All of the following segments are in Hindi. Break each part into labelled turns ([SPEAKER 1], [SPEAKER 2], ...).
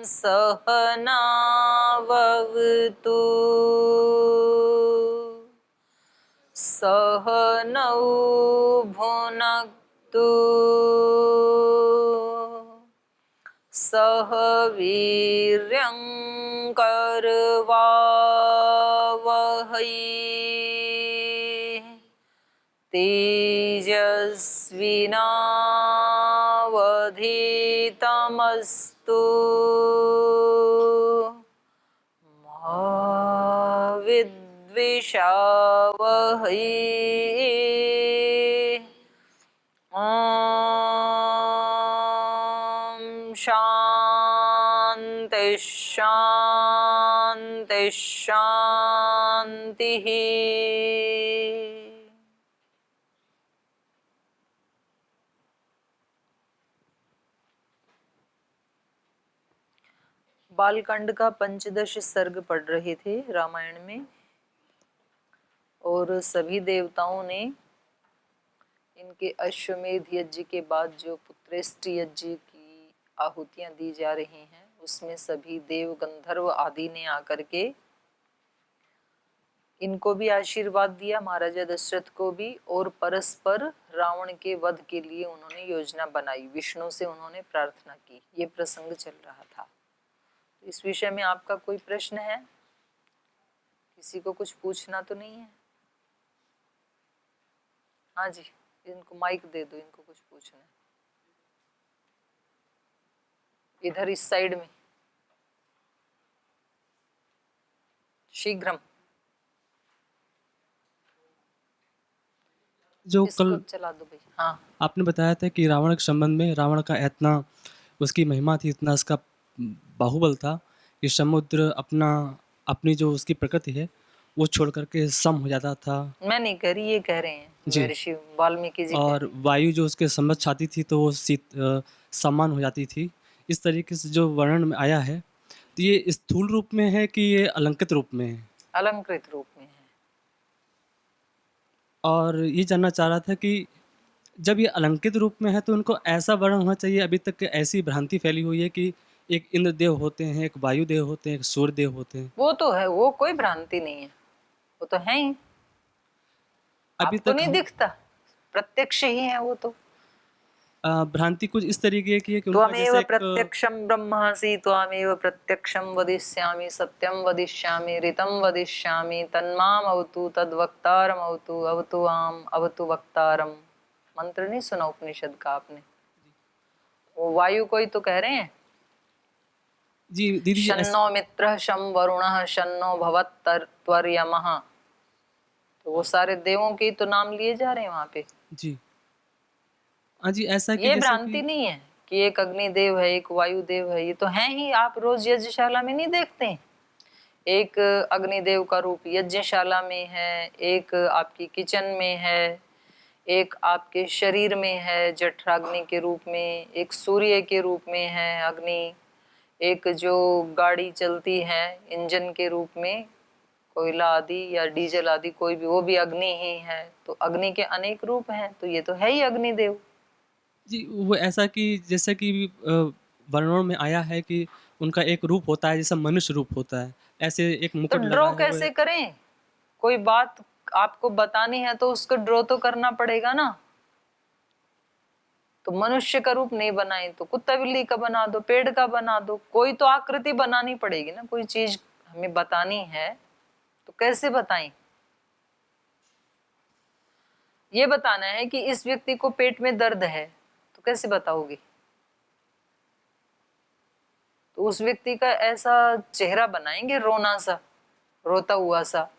[SPEAKER 1] सहनावतु सहनौ भुनक्तु सह वीर्यं करवावहै तेजस्विनावधीतमस्तु मा विद्विषावहै ॐ शान्ति शान्ति शान्तिः। बालकांड का पंचदश सर्ग पढ़ रहे थे रामायण में, और सभी देवताओं ने इनके अश्वमेध यज्ञ के बाद जो पुत्रेष्टि यज्ञ की आहुतियां दी जा रही हैं, उसमें सभी देव गंधर्व आदि ने आकर के इनको भी आशीर्वाद दिया, महाराजा दशरथ को भी, और परस्पर रावण के वध के लिए उन्होंने योजना बनाई, विष्णु से उन्होंने प्रार्थना की। ये प्रसंग चल रहा था। इस विषय में आपका कोई प्रश्न है? किसी को कुछ पूछना तो नहीं है? हाँ जी, इनको माइक दे दो, इनको कुछ पूछना है। इधर इस साइड में शीघ्रम।
[SPEAKER 2] जो
[SPEAKER 1] इसको
[SPEAKER 2] कल
[SPEAKER 1] चला दो भाई। हाँ,
[SPEAKER 2] आपने बताया था कि रावण के संबंध में, रावण का इतना उसकी महिमा थी, इतना उसका बाहुबल था कि समुद्र अपनी जो उसकी प्रकृति है वो छोड़ करके सम हो जाता था।
[SPEAKER 1] मैं नहीं कह रही, ये कह रहे हैं
[SPEAKER 2] जी।
[SPEAKER 1] महर्षि वाल्मीकि जी कह
[SPEAKER 2] और
[SPEAKER 1] रहे हैं।
[SPEAKER 2] वायु जो उसके संबंध छाती थी तो वो समान हो जाती थी। इस तरीके से जो वर्णन में आया है, तो ये स्थूल रूप में है कि ये अलंकृत रूप में है?
[SPEAKER 1] अलंकृत रूप में है।
[SPEAKER 2] और ये जानना चाह रहा था कि जब ये अलंकृत रूप में है तो उनको ऐसा वर्णन होना चाहिए। अभी तक ऐसी भ्रांति फैली हुई है कि एक इंद्रदेव होते हैं, एक वायुदेव होते हैं, एक सूर्यदेव होते हैं।
[SPEAKER 1] वो तो है, वो कोई भ्रांति नहीं है, वो तो है ही।
[SPEAKER 2] अभी
[SPEAKER 1] आपको
[SPEAKER 2] तक
[SPEAKER 1] नहीं
[SPEAKER 2] हम
[SPEAKER 1] दिखता? प्रत्यक्ष ही है वो तो।
[SPEAKER 2] भ्रांति कुछ इस तरीके की है कि उनका
[SPEAKER 1] त्वमेव
[SPEAKER 2] जैसे एक
[SPEAKER 1] प्रत्यक्षं ब्रह्मासि त्वमेव प्रत्यक्षं वदिष्यामि सत्यं वदिष्यामि ऋतं वदिष्यामि तन्माम अवतु तद्वक्तारम अवतु अवतु आम अवतु वक्तारम। मंत्र नहीं सुना उपनिषद का आपने? वो वायु को ही तो कह रहे हैं।
[SPEAKER 2] जी दीदी जी
[SPEAKER 1] शन्नो मित्रः शं वरुणः शन्नो भवत्तर्यमः। तो वो सारे देवों के तो नाम लिए जा रहे हैं वहां पे।
[SPEAKER 2] जी हाँ जी, ऐसा कि
[SPEAKER 1] ये
[SPEAKER 2] जैसे
[SPEAKER 1] भ्रांति
[SPEAKER 2] कि
[SPEAKER 1] नहीं है कि एक अग्निदेव है, एक वायुदेव है, ये तो है ही। आप रोज यज्ञशाला में नहीं देखते हैं? एक अग्निदेव का रूप यज्ञशाला में है, एक आपकी किचन में है, एक आपके शरीर में है जठराग्नि के रूप में, एक सूर्य के रूप में है अग्नि, एक जो गाड़ी चलती है इंजन के रूप में, कोयला आदि या डीजल आदि कोई भी, वो भी अग्नि ही है। तो अग्नि के अनेक रूप हैं, तो ये तो है ही अग्निदेव।
[SPEAKER 2] जी वो ऐसा कि जैसा कि वर्णनों में आया है कि उनका एक रूप होता है जैसा मनुष्य रूप होता है, ऐसे एक
[SPEAKER 1] तो
[SPEAKER 2] मुकुट
[SPEAKER 1] ड्रॉ
[SPEAKER 2] लगाए हुए।
[SPEAKER 1] कैसे करें? कोई बात आपको बतानी है तो उसको ड्रॉ तो करना पड़ेगा ना। तो मनुष्य का रूप नहीं बनाए तो कुत्ता बिल्ली का बना दो, पेड़ का बना दो, कोई तो आकृति बनानी पड़ेगी ना। कोई चीज हमें बतानी है तो कैसे बताएं? ये बताना है कि इस व्यक्ति को पेट में दर्द है, तो कैसे बताओगे? तो उस व्यक्ति का ऐसा चेहरा बनाएंगे, रोना सा, रोता हुआ सा,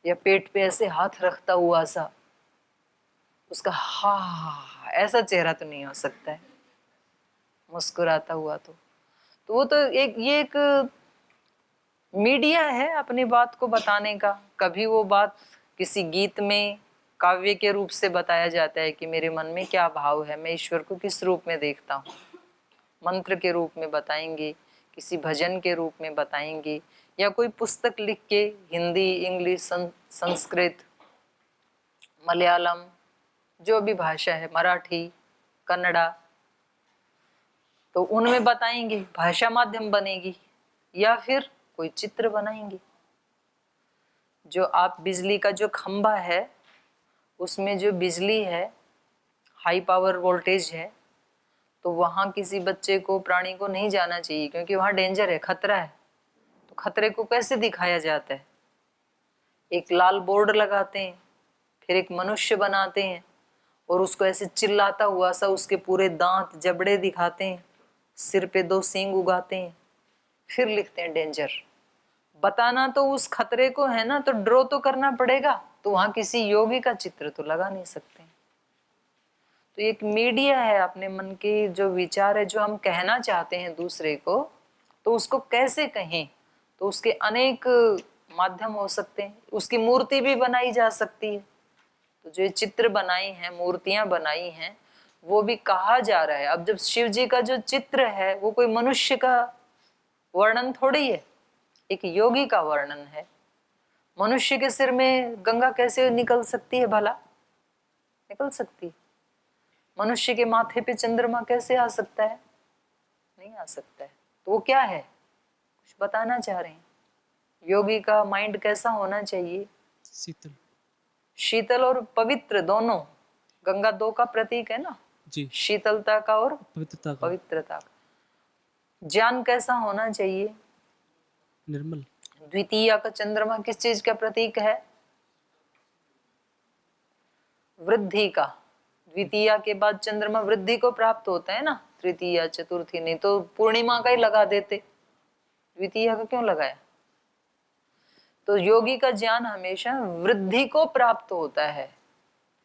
[SPEAKER 1] या पेट पे ऐसे हाथ रखता हुआ सा, उसका हा ऐसा चेहरा तो नहीं हो सकता है, मुस्कुराता हुआ। तो वो तो एक मीडिया है अपनी बात को बताने का। कभी वो बात किसी गीत में काव्य के रूप से बताया जाता है कि मेरे मन में क्या भाव है, मैं ईश्वर को किस रूप में देखता हूँ, मंत्र के रूप में बताएंगे, किसी भजन के रूप में बताएंगे, या कोई पुस्तक लिख के हिंदी, इंग्लिश, संस्कृत, मलयालम, जो भी भाषा है, मराठी, कन्नड़ा, तो उनमें बताएंगे, भाषा माध्यम बनेगी, या फिर कोई चित्र बनाएंगे। जो आप बिजली का जो खंभा है उसमें जो बिजली है, हाई पावर वोल्टेज है, तो वहां किसी बच्चे को, प्राणी को नहीं जाना चाहिए, क्योंकि वहां डेंजर है, खतरा है। तो खतरे को कैसे दिखाया जाता है? एक लाल बोर्ड लगाते हैं, फिर एक मनुष्य बनाते हैं और उसको ऐसे चिल्लाता हुआ सा उसके पूरे दांत जबड़े दिखाते हैं, सिर पे 2 सींग उगाते हैं, फिर लिखते हैं डेंजर। बताना तो उस खतरे को है ना, तो ड्रॉ तो करना पड़ेगा। तो वहां किसी योगी का चित्र तो लगा नहीं सकते। तो एक मीडिया है अपने मन के जो विचार है, जो हम कहना चाहते हैं दूसरे को, तो उसको कैसे कहें, तो उसके अनेक माध्यम हो सकते हैं। उसकी मूर्ति भी बनाई जा सकती है। तो जो चित्र बनाई हैं, मूर्तियां बनाई हैं, वो भी कहा जा रहा है। अब जब शिव जी का जो चित्र है वो कोई मनुष्य का वर्णन थोड़ी है, एक योगी का वर्णन है। मनुष्य के सिर में गंगा कैसे निकल सकती है भला? निकल सकती है। मनुष्य के माथे पे चंद्रमा कैसे आ सकता है? नहीं आ सकता है। तो वो क्या है? कुछ बताना चाह रहे हैं। योगी का माइंड कैसा होना चाहिए?
[SPEAKER 2] शीतल।
[SPEAKER 1] शीतल और पवित्र दोनों। गंगा 2 का प्रतीक है ना
[SPEAKER 2] जी।
[SPEAKER 1] शीतलता का और
[SPEAKER 2] पवित्रता का।
[SPEAKER 1] पवित्रता का। ज्ञान कैसा होना चाहिए?
[SPEAKER 2] निर्मल।
[SPEAKER 1] द्वितीया का चंद्रमा किस चीज का प्रतीक है? वृद्धि का। द्वितीया के बाद चंद्रमा वृद्धि को प्राप्त होता है ना, तृतीया चतुर्थी, नहीं तो पूर्णिमा का ही लगा देते, द्वितीया का क्यों लगाया? तो योगी का ज्ञान हमेशा वृद्धि को प्राप्त होता है।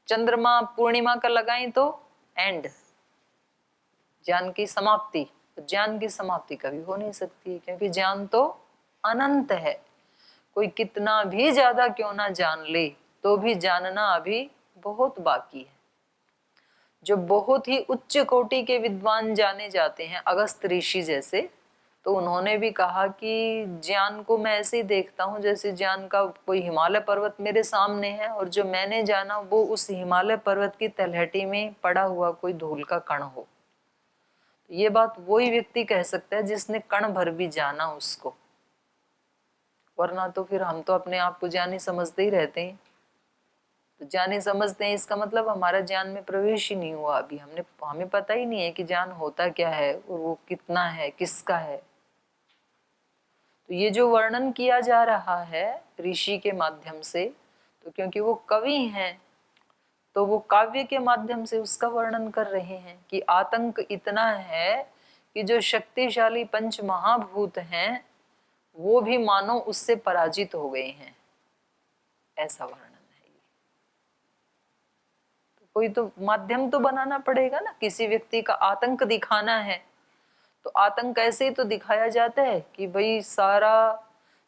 [SPEAKER 1] चंद्रमा पूर्णिमा का लगाएं तो एंड, ज्ञान की समाप्ति। ज्ञान की समाप्ति कभी हो नहीं सकती, क्योंकि ज्ञान तो अनंत है। कोई कितना भी ज्यादा क्यों ना जान ले, तो भी जानना अभी बहुत बाकी है। जो बहुत ही उच्च कोटि के विद्वान जाने जाते हैं, अगस्त ऋषि जैसे, तो उन्होंने भी कहा कि ज्ञान को मैं ऐसे ही देखता हूँ जैसे ज्ञान का कोई हिमालय पर्वत मेरे सामने है, और जो मैंने जाना वो उस हिमालय पर्वत की तलहटी में पड़ा हुआ कोई धूल का कण हो। तो ये बात वही व्यक्ति कह सकता है जिसने कण भर भी जाना उसको, वरना तो फिर हम तो अपने आप को ज्ञानी समझते ही रहते हैं। तो ज्ञानी समझते हैं इसका मतलब हमारा ज्ञान में प्रवेश ही नहीं हुआ अभी। हमें पता ही नहीं है कि ज्ञान होता क्या है और वो कितना है, किसका है। तो ये जो वर्णन किया जा रहा है ऋषि के माध्यम से, तो क्योंकि वो कवि हैं तो वो काव्य के माध्यम से उसका वर्णन कर रहे हैं कि आतंक इतना है कि जो शक्तिशाली पंच महाभूत हैं वो भी मानो उससे पराजित हो गए हैं, ऐसा वर्णन है ये। तो कोई तो माध्यम तो बनाना पड़ेगा ना, किसी व्यक्ति का आतंक दिखाना है तो आतंक ऐसे ही तो दिखाया जाता है कि भाई सारा,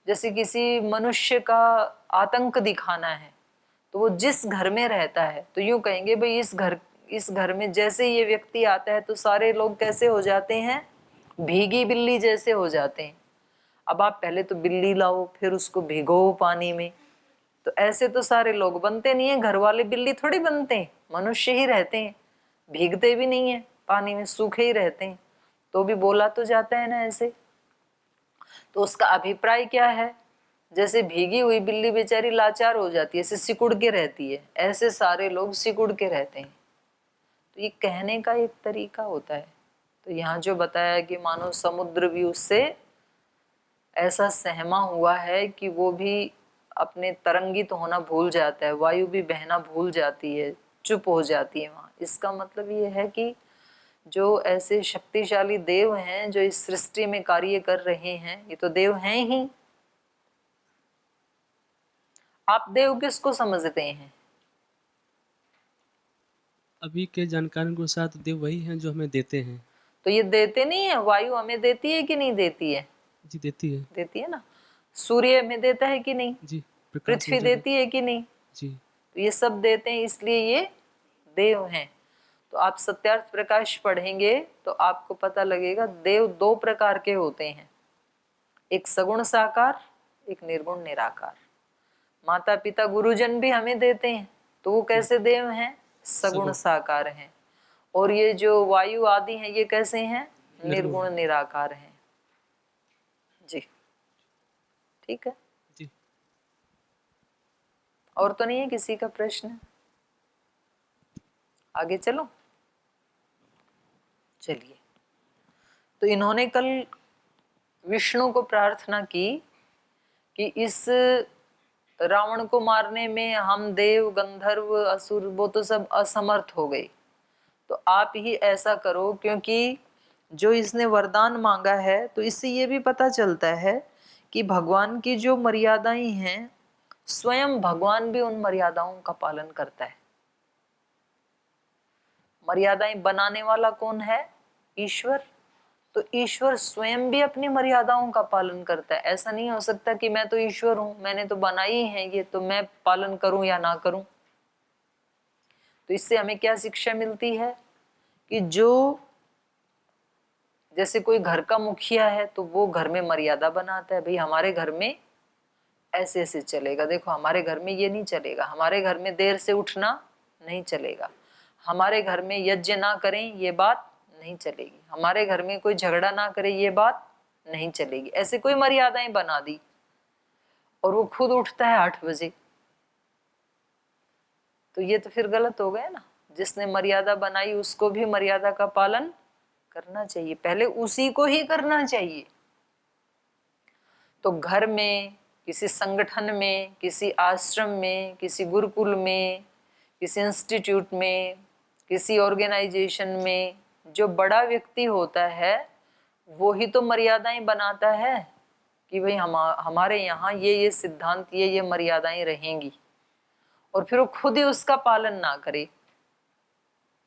[SPEAKER 1] जैसे किसी मनुष्य का आतंक दिखाना है तो वो जिस घर में रहता है, तो यूं कहेंगे भाई इस घर में जैसे ये व्यक्ति आता है तो सारे लोग कैसे हो जाते हैं? भीगी बिल्ली जैसे हो जाते हैं। अब आप पहले तो बिल्ली लाओ, फिर उसको भिगो पानी में, तो ऐसे तो सारे लोग बनते नहीं है। घर वाले बिल्ली थोड़ी बनते हैं, मनुष्य ही रहते हैं, भीगते भी नहीं है पानी में, सूखे ही रहते हैं। तो भी बोला तो जाता है ना ऐसे। तो उसका अभिप्राय क्या है? जैसे भीगी हुई बिल्ली बेचारी लाचार हो जाती है, ऐसे सिकुड़ के रहती है, ऐसे सारे लोग सिकुड़ के रहते हैं। तो ये कहने का एक तरीका होता है। तो यहाँ जो बताया कि मानो समुद्र भी उससे ऐसा सहमा हुआ है कि वो भी अपने तरंगित होना भूल जाता है, वायु भी बहना भूल जाती है, चुप हो जाती है वहां। इसका मतलब ये है कि जो ऐसे शक्तिशाली देव हैं जो इस सृष्टि में कार्य कर रहे हैं, ये तो देव हैं ही। आप देव किसको समझते हैं?
[SPEAKER 2] अभी के जानकारी के साथ देव वही हैं जो हमें देते हैं।
[SPEAKER 1] तो ये देते नहीं है? वायु हमें देती है कि नहीं देती है?
[SPEAKER 2] जी देती है।
[SPEAKER 1] देती है ना। सूर्य हमें देता है कि नहीं?
[SPEAKER 2] जी। प्रकाश
[SPEAKER 1] पृथ्वी
[SPEAKER 2] ऊर्जा
[SPEAKER 1] देती है कि नहीं?
[SPEAKER 2] जी।
[SPEAKER 1] तो ये सब देते हैं, इसलिए ये देव हैं। तो आप सत्यार्थ प्रकाश पढ़ेंगे तो आपको पता लगेगा देव 2 प्रकार के होते हैं, एक सगुण साकार, एक निर्गुण निराकार। माता पिता गुरुजन भी हमें देते हैं, तो वो कैसे देव हैं? सगुण साकार हैं। और ये जो वायु आदि हैं ये कैसे हैं? निर्गुण निराकार हैं। जी ठीक है
[SPEAKER 2] जी।
[SPEAKER 1] और तो नहीं है किसी का प्रश्न? आगे चलो। चलिए, तो इन्होंने कल विष्णु को प्रार्थना की कि इस रावण को मारने में हम देव गंधर्व असुर वो तो सब असमर्थ हो गए, तो आप ही ऐसा करो, क्योंकि जो इसने वरदान मांगा है तो इससे ये भी पता चलता है कि भगवान की जो मर्यादाएं हैं स्वयं भगवान भी उन मर्यादाओं का पालन करता है। मर्यादाएं बनाने वाला कौन है? ईश्वर। तो ईश्वर स्वयं भी अपनी मर्यादाओं का पालन करता है। ऐसा नहीं हो सकता कि मैं तो ईश्वर हूं, मैंने तो बनाई है ये, तो मैं पालन करूं या ना करूं। तो इससे हमें क्या शिक्षा मिलती है कि जो जैसे कोई घर का मुखिया है तो वो घर में मर्यादा बनाता है, भाई हमारे घर में ऐसे ऐसे चलेगा, देखो हमारे घर में ये नहीं चलेगा, हमारे घर में देर से उठना नहीं चलेगा, हमारे घर में यज्ञ ना करें ये बात नहीं चलेगी, हमारे घर में कोई झगड़ा ना करे ये बात नहीं चलेगी। ऐसे कोई मर्यादाएं बना दी और वो खुद उठता है 8 बजे, तो ये तो फिर गलत हो गया ना। जिसने मर्यादा बनाई उसको भी मर्यादा का पालन करना चाहिए, पहले उसी को ही करना चाहिए। तो घर में, किसी संगठन में, किसी आश्रम में, किसी गुरुकुल में, किसी इंस्टीट्यूट में, किसी ऑर्गेनाइजेशन में जो बड़ा व्यक्ति होता है वो ही तो मर्यादाएं बनाता है कि भाई हमारे यहाँ ये सिद्धांत ये मर्यादाएं रहेंगी, और फिर वो खुद ही उसका पालन ना करे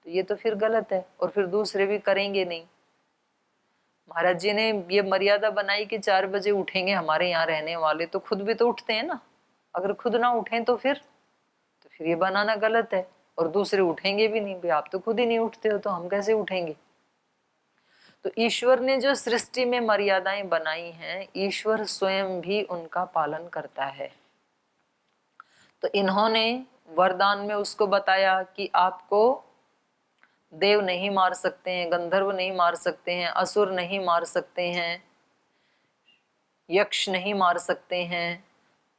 [SPEAKER 1] तो ये तो फिर गलत है, और फिर दूसरे भी करेंगे नहीं। महाराज जी ने ये मर्यादा बनाई कि 4 बजे उठेंगे हमारे यहाँ रहने वाले, तो खुद भी तो उठते हैं ना। अगर खुद ना उठें तो फिर ये बनाना गलत है, और दूसरे उठेंगे भी नहीं, भाई आप तो खुद ही नहीं उठते हो तो हम कैसे उठेंगे। तो ईश्वर ने जो सृष्टि में मर्यादाएं बनाई हैं ईश्वर स्वयं भी उनका पालन करता है। तो इन्होंने वरदान में उसको बताया कि आपको देव नहीं मार सकते हैं, गंधर्व नहीं मार सकते हैं, असुर नहीं मार सकते हैं, यक्ष नहीं मार सकते हैं।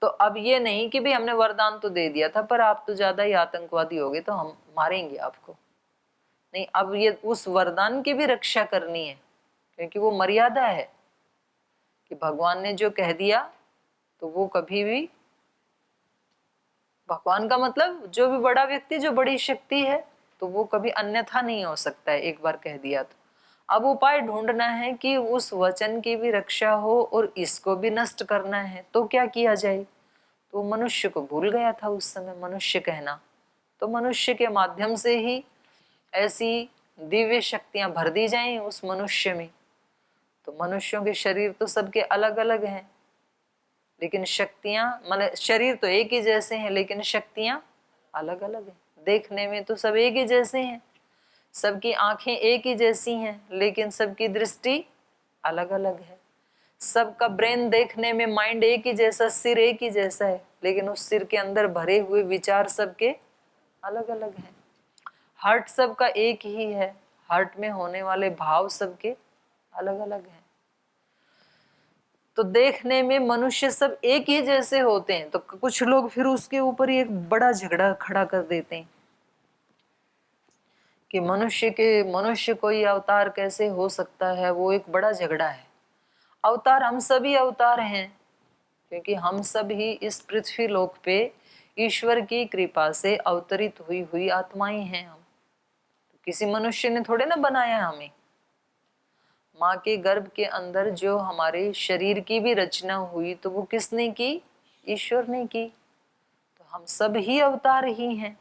[SPEAKER 1] तो अब ये नहीं कि भाई हमने वरदान तो दे दिया था पर आप तो ज्यादा ही आतंकवादी हो गए तो हम मारेंगे आपको, नहीं, अब ये उस वरदान की भी रक्षा करनी है, क्योंकि वो मर्यादा है कि भगवान ने जो कह दिया तो वो कभी भी, भगवान का मतलब जो भी बड़ा व्यक्ति, जो बड़ी शक्ति है, तो वो कभी अन्यथा नहीं हो सकता है, एक बार कह दिया तो। अब उपाय ढूंढना है कि उस वचन की भी रक्षा हो और इसको भी नष्ट करना है, तो क्या किया जाए। तो मनुष्य को भूल गया था उस समय मनुष्य कहना, तो मनुष्य के माध्यम से ही ऐसी दिव्य शक्तियां भर दी जाएं उस मनुष्य में। तो मनुष्यों के शरीर तो सबके अलग अलग हैं, लेकिन शक्तियां, माने शरीर तो एक ही जैसे हैं लेकिन शक्तियां अलग अलग हैं। देखने में तो सब एक ही जैसे हैं, सबकी आंखें एक ही जैसी हैं लेकिन सबकी दृष्टि अलग अलग है। सबका ब्रेन देखने में, माइंड एक ही जैसा, सिर एक ही जैसा है, लेकिन उस सिर के अंदर भरे हुए विचार सबके अलग अलग हैं। हार्ट सबका एक ही है, हार्ट में होने वाले भाव सबके अलग अलग हैं। तो देखने में मनुष्य सब एक ही जैसे होते हैं, तो कुछ लोग फिर उसके ऊपर ही एक बड़ा झगड़ा खड़ा कर देते हैं कि मनुष्य कोई अवतार कैसे हो सकता है, वो एक बड़ा झगड़ा है। अवतार हम सभी अवतार हैं, क्योंकि हम सब ही इस पृथ्वी लोक पे ईश्वर की कृपा से अवतरित हुई आत्माएं हैं। हम तो किसी मनुष्य ने थोड़े ना बनाया हमें। माँ के गर्भ के अंदर जो हमारे शरीर की भी रचना हुई तो वो किसने की? ईश्वर ने की। तो हम सब ही अवतार ही हैं,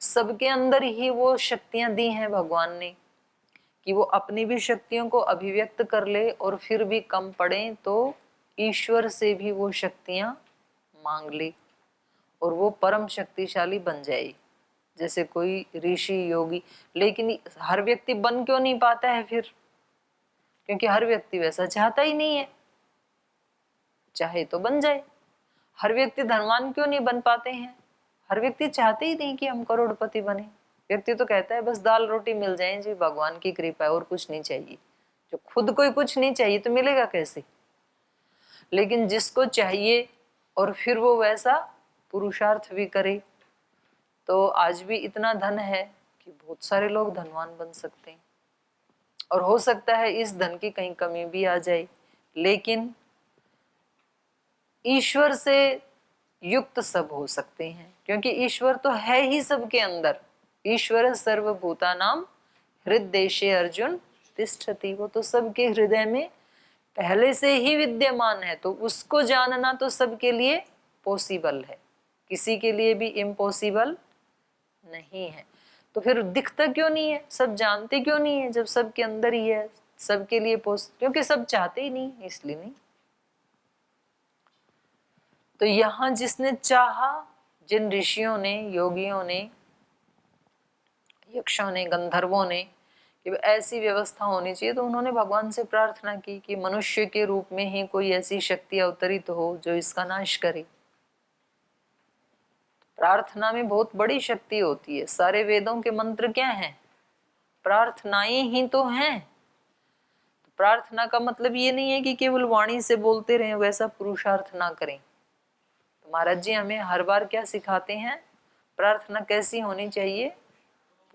[SPEAKER 1] सबके अंदर ही वो शक्तियां दी हैं भगवान ने कि वो अपनी भी शक्तियों को अभिव्यक्त कर ले, और फिर भी कम पड़े तो ईश्वर से भी वो शक्तियां मांग ले और वो परम शक्तिशाली बन जाए, जैसे कोई ऋषि योगी। लेकिन हर व्यक्ति बन क्यों नहीं पाता है फिर? क्योंकि हर व्यक्ति वैसा चाहता ही नहीं है, चाहे तो बन जाए। हर व्यक्ति धनवान क्यों नहीं बन पाते हैं? हर व्यक्ति चाहते ही नहीं कि हम करोड़पति बने। व्यक्ति तो कहता है बस दाल रोटी मिल जाए जी, भगवान की कृपा है और कुछ नहीं चाहिए, जो खुद कोई कुछ नहीं चाहिए तो मिलेगा कैसे? लेकिन जिसको चाहिए और फिर वो वैसा पुरुषार्थ भी करे, तो आज भी इतना धन है कि बहुत सारे लोग धनवान बन सकते हैं, और हो सकता है इस धन की कहीं कमी भी आ जाए, लेकिन ईश्वर से युक्त सब हो सकते हैं, क्योंकि ईश्वर तो है ही सबके अंदर। ईश्वर सर्वभूतानां हृदयेशे अर्जुन तिष्ठति, वो तो सबके हृदय में पहले से ही विद्यमान है, तो उसको जानना तो सबके लिए पॉसिबल है, किसी के लिए भी इम्पॉसिबल नहीं है। तो फिर दिखता क्यों नहीं है, सब जानते क्यों नहीं है, जब सबके अंदर ही है, सबके लिए क्योंकि सब चाहते ही नहीं, इसलिए नहीं। तो यहां जिसने चाहा, जिन ऋषियों ने, योगियों ने, यक्षों ने, गंधर्वों ने कि ऐसी व्यवस्था होनी चाहिए, तो उन्होंने भगवान से प्रार्थना की कि मनुष्य के रूप में ही कोई ऐसी शक्ति अवतरित हो जो इसका नाश करे। प्रार्थना में बहुत बड़ी शक्ति होती है। सारे वेदों के मंत्र क्या हैं? प्रार्थनाएं ही तो हैं। प्रार्थना का मतलब ये नहीं है कि केवल वाणी से बोलते रहें, वैसा पुरुषार्थ ना करें। तो महाराज जी हमें हर बार क्या सिखाते हैं? प्रार्थना कैसी होनी चाहिए?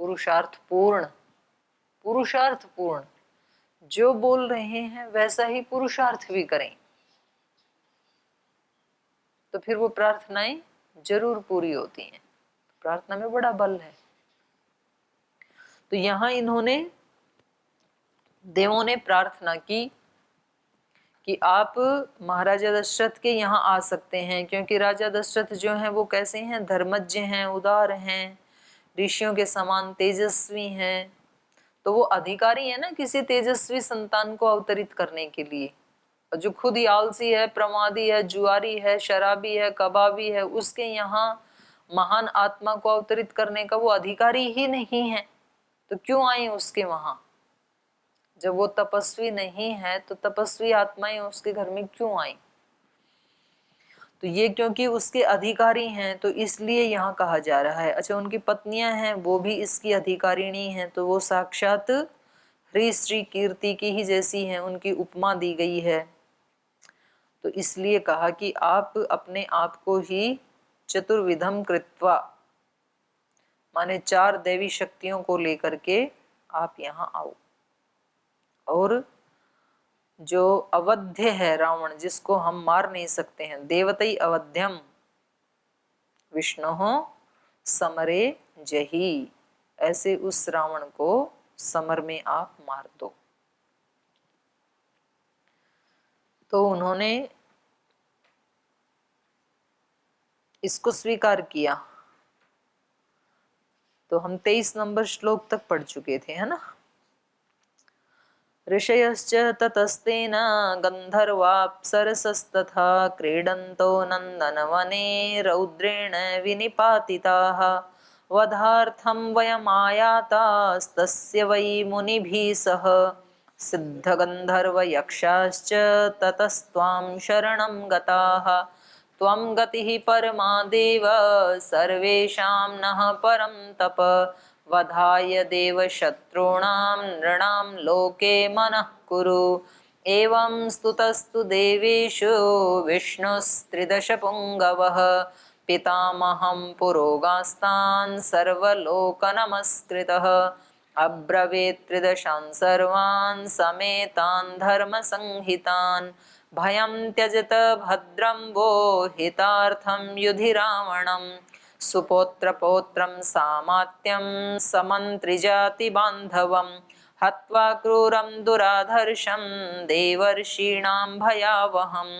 [SPEAKER 1] पुरुषार्थ पूर्ण। पुरुषार्थ पूर्ण, जो बोल रहे हैं वैसा ही पुरुषार्थ भी करें, तो फिर वो प्रार्थनाएं जरूर पूरी होती हैं। प्रार्थना में बड़ा बल है। तो यहां इन्होंने, देवों ने प्रार्थना की कि आप महाराजा दशरथ के यहाँ आ सकते हैं, क्योंकि राजा दशरथ जो हैं वो कैसे हैं? धर्मज्ञ हैं, उदार हैं, ऋषियों के समान तेजस्वी हैं। तो वो अधिकारी है ना किसी तेजस्वी संतान को अवतरित करने के लिए। और जो खुद ही आलसी है, प्रमादी है, जुआरी है, शराबी है, कबाबी है, उसके यहाँ महान आत्मा को अवतरित करने का वो अधिकारी ही नहीं है, तो क्यों आए उसके वहां? जब वो तपस्वी नहीं है तो तपस्वी आत्माएं उसके घर में क्यों आई? तो ये क्योंकि उसके अधिकारी हैं, तो इसलिए यहाँ कहा जा रहा है। अच्छा, उनकी पत्नियां हैं, वो भी इसकी अधिकारिणी हैं, तो वो साक्षात हरि श्री कीर्ति की ही जैसी हैं, उनकी उपमा दी गई है। तो इसलिए कहा कि आप अपने आप को ही चतुर्विधम कृत्वा, माने 4 देवी शक्तियों को लेकर के आप यहाँ आओ। और जो अवध्य है रावण, जिसको हम मार नहीं सकते हैं, देवतई अवध्यम विष्णु समरे जही, ऐसे उस रावण को समर में आप मार दो। तो उन्होंने इसको स्वीकार किया। तो हम 23 नंबर श्लोक तक पढ़ चुके थे, है ना? ऋषयश्च ततस्तेन गन्धर्वाप्सरसस्तथा क्रीडन्तो नन्दनवने रौद्रेण विनिपातिताः वधार्थं वयमायातास्तस्य वै मुनिभिः सह सिद्धगन्धर्वयक्षाश्च ततस्त्वां शरणं गताः त्वं गतिः परमा देव सर्वेषां नः परं तप वधाय देवशत्रूणां नृणां लोके मनः कुरु। एवं स्तुतस्तु देवेषु विष्णुस्त्रिदशपुङ्गवः पितामहं पुरोगास्तान् सर्वलोकनमस्कृतः अब्रवीत् त्रिदशान् सर्वान् समेतान् धर्मसंहितान् भयं त्यजत भद्रं वो हितार्थं युधि रावणम् सुपौत्रपौत्रं सामात्यं समन्त्रिजातिबान्धवं हत्वा क्रूरं दुराधर्षं देवर्षीणां भयावहं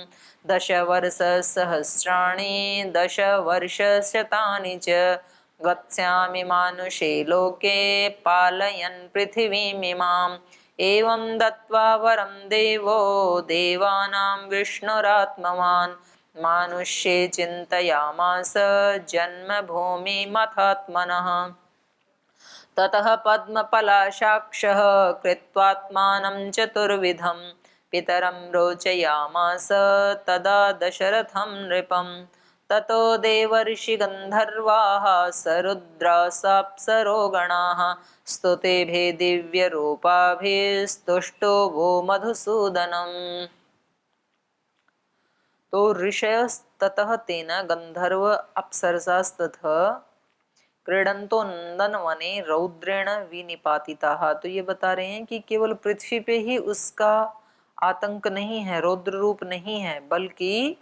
[SPEAKER 1] 10 वर्षसहस्राणि 10 वर्षशतानि च गच्छामि मानुषे लोके पालयन् पृथिवीमिमाम् एवं दत्त्वा वरं देवो देवानां विष्णुरात्मवान् मानुष्ये चिन्तयामास जन्मभूमिमथात्मनः ततः पद्मपलाशाक्षः कृत्वात्मानं चतुर्विधं पितरं रोचयामास तदा दशरथं नृपं ततो देवर्षि गन्धर्वाः सरुद्रासाप्सरो गणाः स्तुतेभे दिव्यरूपाभिस्तुष्टो वो मधुसूदनम्। तो ऋषयस्ततः तेन गंधर्व अप्सरसास्ततः क्रीडंतो नंदनवने रौद्रेण विनिपातिताः। तो ये बता रहे हैं कि केवल पृथ्वी पे ही उसका आतंक नहीं है, रौद्र रूप नहीं है, बल्कि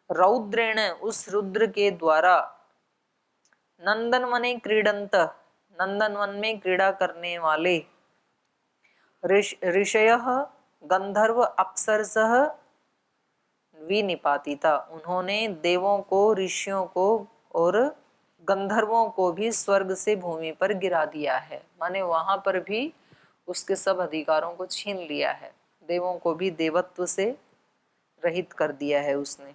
[SPEAKER 1] रौद्रेण उस रुद्र के द्वारा नंदनवने क्रीडंत नंदनवन में क्रीड़ा करने वाले ऋषयः गंधर्व अप्सरसः विनिपातिता, उन्होंने देवों को, ऋषियों को और गंधर्वों को भी स्वर्ग से भूमि पर गिरा दिया है। माने वहां पर भी उसके सब अधिकारों को छीन लिया है, देवों को भी देवत्व से रहित कर दिया है उसने।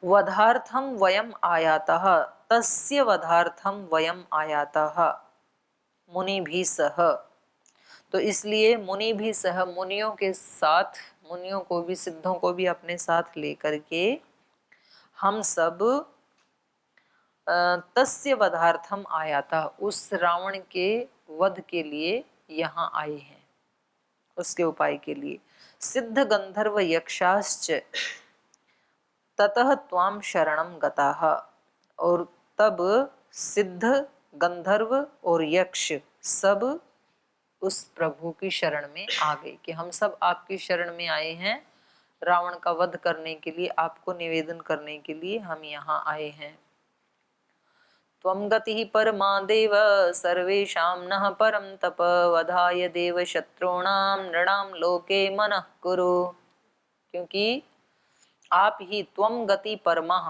[SPEAKER 1] वधार्थम वयम आयातः, तस्य वधार्थम वयम आयातः मुनि भी सह। तो इसलिए मुनि भी सह, मुनियों के साथ, मुनियों को भी, सिद्धों को भी अपने साथ लेकर के हम सब तस्य वधार्थम आयाता, उस रावण के वध के लिए यहाँ आए हैं, उसके उपाय के लिए। सिद्ध गंधर्व यक्षाश्च ततः त्वाम शरणम गताः, और तब सिद्ध गंधर्व और यक्ष सब उस प्रभु की शरण में आ गए कि हम सब आपकी शरण में आए हैं, रावण का वध करने के लिए, आपको निवेदन करने के लिए हम यहाँ आए हैं। त्वं गतिः परमा देव सर्वेषां नः परं तप वधाय देव शत्रूणां नृणां लोके मनः कुरु। क्योंकि आप ही त्वं गति परमः,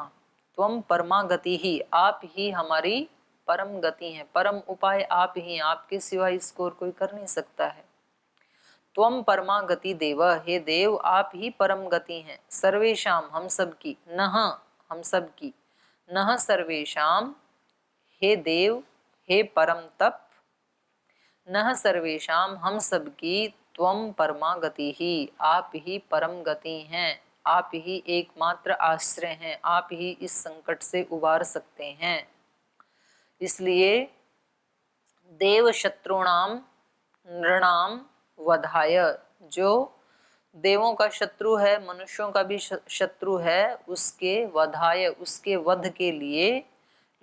[SPEAKER 1] त्वं परमा गति ही, आप ही हमारी परम गति हैं, परम उपाय आप ही, आपके सिवा इसको कोई कर नहीं सकता है। त्वं परमा गति देव, हे देव आप ही परम गति हैं, सर्वेषाम हम सब की, नः हम सब की, नः सर्वेषाम हे देव हे परम तप, नः सर्वेषाम हम सब की, त्वं परमा गति ही, आप ही परम गति हैं, आप ही एकमात्र आश्रय हैं, आप ही इस संकट से उबार सकते हैं। इसलिए देव शत्रुणाम नृणाम वधाय, जो देवों का शत्रु है, मनुष्यों का भी शत्रु है, उसके वधाय, उसके वध के लिए,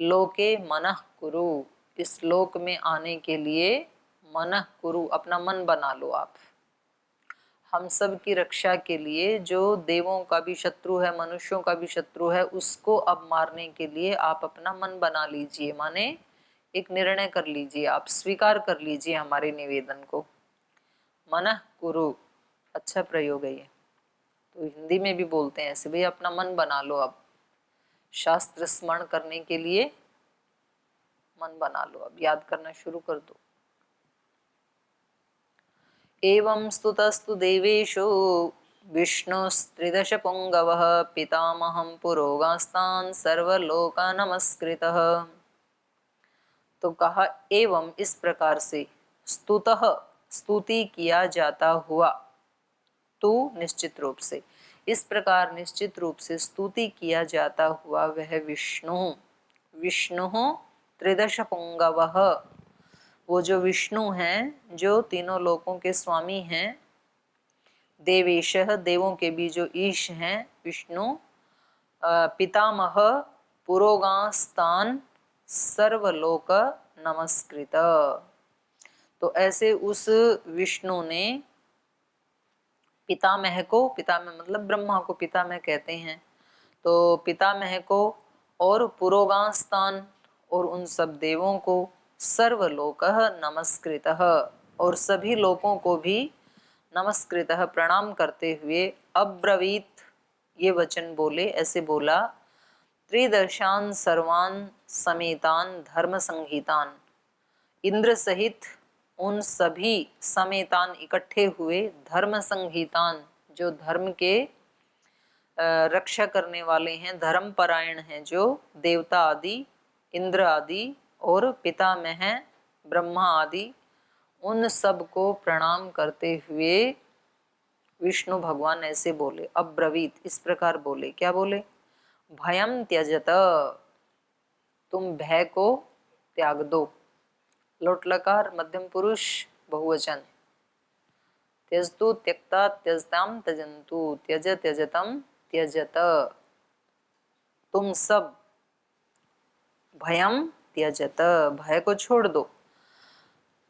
[SPEAKER 1] लोके मनः कुरु, इस लोक में आने के लिए मनः कुरु, अपना मन बना लो आप। हम सब की रक्षा के लिए, जो देवों का भी शत्रु है, मनुष्यों का भी शत्रु है, उसको अब मारने के लिए आप अपना मन बना लीजिए, माने एक निर्णय कर लीजिए, आप स्वीकार कर लीजिए हमारे निवेदन को। मनः कुरु अच्छा प्रयोग है ये, तो हिंदी में भी बोलते हैं ऐसे, भाई अपना मन बना लो, अब शास्त्र स्मरण करने के लिए मन बना लो, अब याद करना शुरू कर दो। एवं स्तुतस्तु देवेषु विष्णुस्त्रिदश पुंगवः पितामहं पुरोगास्तान् सर्वलोका नमस्कृतः। तो कहा एवं इस प्रकार से, स्तुतः स्तुति किया जाता हुआ, तू निश्चित रूप से, इस प्रकार निश्चित रूप से स्तुति किया जाता हुआ वह विष्णु, विष्णु त्रिदश पुंगवः, वो जो विष्णु हैं, जो तीनों लोकों के स्वामी हैं, देवेशः देवों के भी जो ईश हैं विष्णु, पितामह पुरोगास्तान सर्वलोक नमस्कृत। तो ऐसे उस विष्णु ने पितामह को, पितामह मतलब ब्रह्मा को पितामह कहते हैं, तो पितामह को और पुरोगास्तान और उन सब देवों को, सर्वलोकः नमस्कृतः और सभी लोकों को भी नमस्कृतः प्रणाम करते हुए, अब्रवीत ये वचन बोले, ऐसे बोला, त्रिदशान सर्वान समेतान धर्म संहितान, इंद्र सहित उन सभी समेतान इकट्ठे हुए, धर्म संहितान जो धर्म के रक्षा करने वाले हैं, धर्म परायण हैं, जो देवता आदि, इंद्र आदि और पितामह ब्रह्मा आदि, उन सब को प्रणाम करते हुए विष्णु भगवान ऐसे बोले, अब्रवीत इस प्रकार बोले, क्या बोले, भयम त्यजत, तुम भय को त्याग दो। लोट लकार मध्यम पुरुष बहुवचन। त्यजतु त्यक्ता त्यजताम त्यजन्तु, त्यज त्यजतम त्यजत, तुम सब भयम त्यजत, भय को छोड़ दो।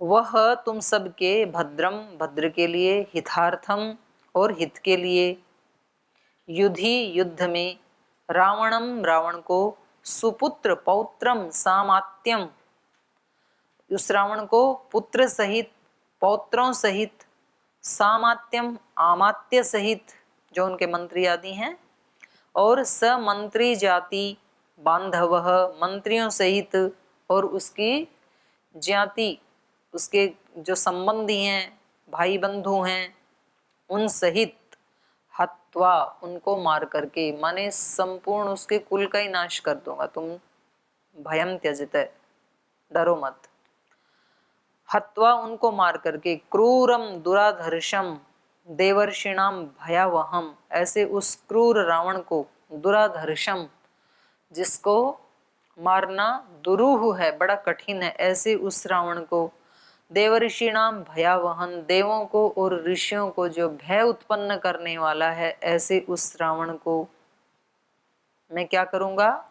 [SPEAKER 1] वह तुम सब के भद्रम, भद्र के लिए, हितार्थम और हित के लिए, युधि युद्ध में, रावणम रावण को, सुपुत्र पौत्रम सामात्यम, उस रावण को पुत्र सहित, पौत्रों सहित, सामात्यम आमात्य सहित जो उनके मंत्री आदि हैं, और समंत्री जाति बांधव, मंत्रियों सहित और उसकी जाति, उसके जो संबंधी हैं, भाई बंधु हैं, उन सहित, हत्वा उनको मार करके, माने संपूर्ण उसके कुल का ही नाश कर दूंगा। तुम भयम त्यजत, डरो मत। हत्वा उनको मार करके, क्रूरम दुराधर्षम देवर्षिणाम भयावहम, ऐसे उस क्रूर रावण को, दुराधर्षम जिसको मारना दुरूह है, बड़ा कठिन है, ऐसे उस रावण को, देवर्षिणाम भयावहन, देवों को और ऋषियों को जो भय उत्पन्न करने वाला है, ऐसे उस रावण को मैं क्या करूंगा?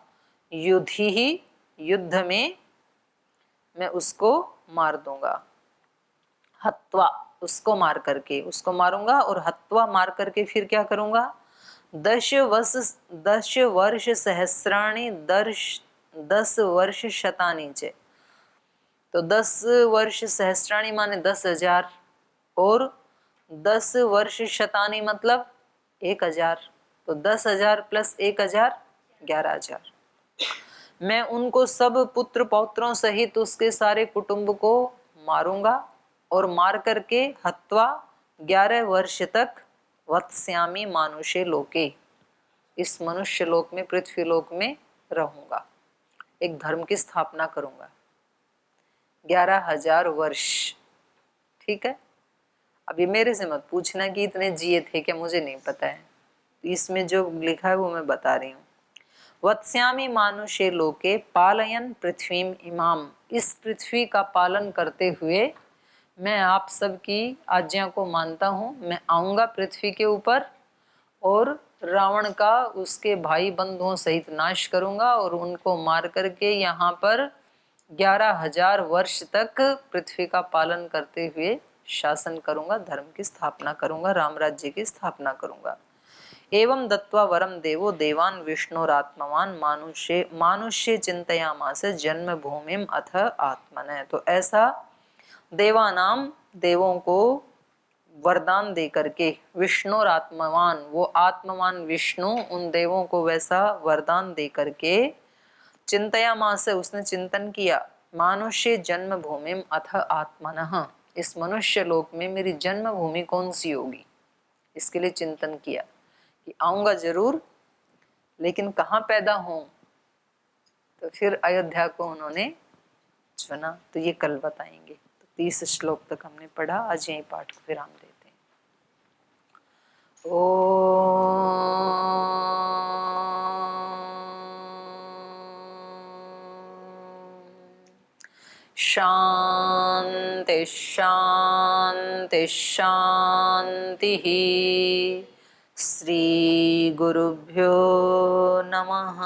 [SPEAKER 1] युधि ही, युद्ध में मैं उसको मार दूंगा। हत्वा उसको मार करके, उसको मारूंगा, और हत्वा मार करके फिर क्या करूंगा? 10 वर्ष सहस्राणि 10 वर्ष शतानि च, तो 10 वर्ष सहस्राणी माने 10,000, और 10 वर्ष शतानी मतलब 1,000, तो 10,000 प्लस 1,000 11,000। मैं उनको सब पुत्र पौत्रों सहित उसके सारे कुटुंब को मारूंगा, और मार करके हत्वा 11 वर्ष तक वत्स्यामि मानुषे लोके, इस मनुष्य लोक में, पृथ्वी लोक में रहूंगा, एक धर्म की स्थापना करूंगा। 11,000 वर्ष, ठीक है। अब ये मेरे से मत पूछना कि इतने जिए थे क्या, मुझे नहीं पता है, इसमें जो लिखा है वो मैं बता रही हूँ। वत्स्यामि मानुषे लोके पालयन पृथ्वीम इमाम, इस पृथ्वी का पालन करते हुए मैं आप सबकी आज्ञा को मानता हूँ। मैं आऊँगा पृथ्वी के ऊपर और रावण का उसके भाई बंधुओं सहित नाश करूँगा, और उनको मार करके यहाँ पर 11,000 वर्ष तक पृथ्वी का पालन करते हुए शासन करूँगा, धर्म की स्थापना करूँगा, राम राज्य की स्थापना करूँगा। एवं दत्वा वरम देवो देवान विष्णुरात्मवान मानुष्य चिंतयामास जन्म भूमिम अथ आत्मन, तो ऐसा देवानाम, देवों को वरदान दे करके, विष्णुरात्मवान, वो आत्मवान विष्णु उन देवों को वैसा वरदान दे करके, चिंतयामास, उसने चिंतन किया, मानुष्य जन्म भूमिम अथ आत्मनः, इस मनुष्य लोक में मेरी जन्म भूमि कौन सी होगी, इसके लिए चिंतन किया कि आऊंगा जरूर, लेकिन कहाँ पैदा हों। तो फिर अयोध्या को उन्होंने चुना, तो ये कल बताएंगे। तो 30 श्लोक तक हमने पढ़ा, आज यही पाठ को विराम देते हैं। शांति शांति शांति। श्री गुरुभ्यो नमः।